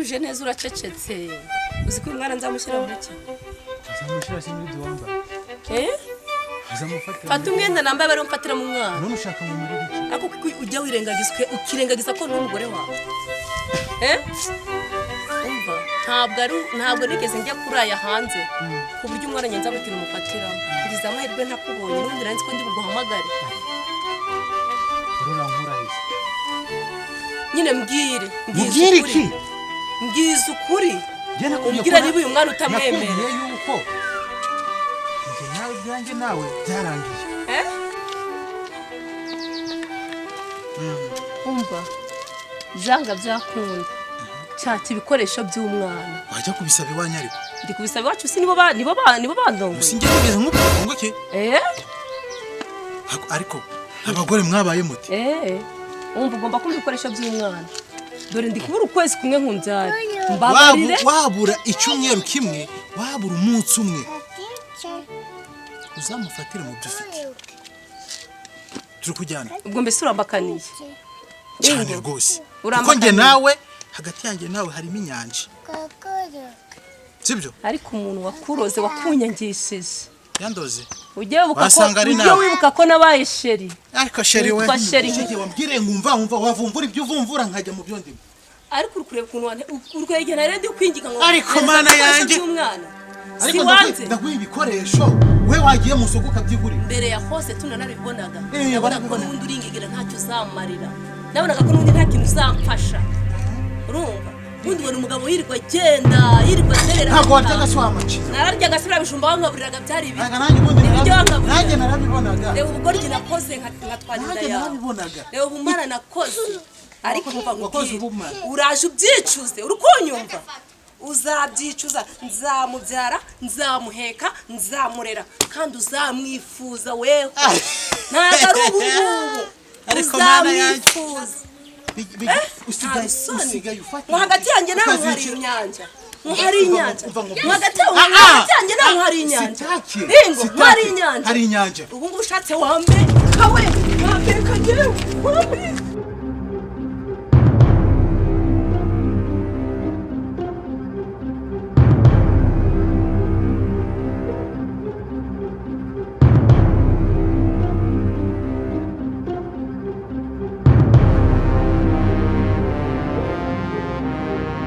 utuje neza uracecetse uzi ko umwana nzamushyira mu cyo azamushyira se muri duwamba azamufatira fata umwenda nambaye bari umfatira mu mwana none ushaka mu muri iki ako ujya wirengagizwe ukirengagiza ko n'umugore wawe umva ntabwo nigeze njya kuraya hanze ku buryo umwana nyenza butira umufatiramo ngize amahirwe ntakubonye n'ubundi nzi ko ndi buguhamagare urora nkurahize nyine mbwire iki mbwiza ukuri umbwira niba uyu mwana utamwemera yuko njye nawe byanjye nawe byarangiye umva byanga byakunda cyata ibikoresho by'umwana wajya kubisaba iwanyu ariko ndi kubisaba iwacu si nibo bandongoye sinjye kugeza nk'uko ki ariko abagore mwabaye muti umva ugomba kumva ibikoresho by'umwana dore ndi kubura ukwezi kumwe nkunzara mbabarire wabura icyumweru kimwe wabura umunsi umwe uzamufatira mu dufite turi kujyana ubwo mbese urambakaniye cyane rwose kuko njye nawe hagati yanjye nawe harimo inyanja sibyo ariko umuntu wakuroze wakunyangishije yandoze ujye wibuka ko nabaye sheri ariko sheri we wambwire ngumva wavumbura ibyo uvumbura nkajya mu byo ndimo ariko urkureba ukuntu urwegera rero ndi kwingiga ngo ariko mana yanjye si wanze ndaguha ibikoresho we wagiye mu soko ukabyigurira mbere ya hose tunanaribonaga nabonaga ko n'ubundi uringegera ntacyo uzamarira nabonaga ko n'ubundi nta kintu uzamfasha urumva ubundi ubona umugabo yirirwa agenda yirirwa aterera ntabwo waryaga se wamacira nararyaga se urabijumba wangaburiraga byari ibiryo nanjye narabibonaga reba ubugoryi nakoze nkatwara inda yawe reba ubumara nakoze ariko nkumva nkubwire uraje ubyicuze uri kunyumva uzabyicuza nzamubyara nzamuheka nzamurera kandi uzamwifuza wewe ntabwo ari ubungubu uzamwifuza usigaye ufata hagati yanjye nawe hari inyanja hari inyanja hagati yanjye nawe hari inyanja ingo hari inyanja hari inyanja ubu ngubu ushatse wambe kawe wambe kagewe wambe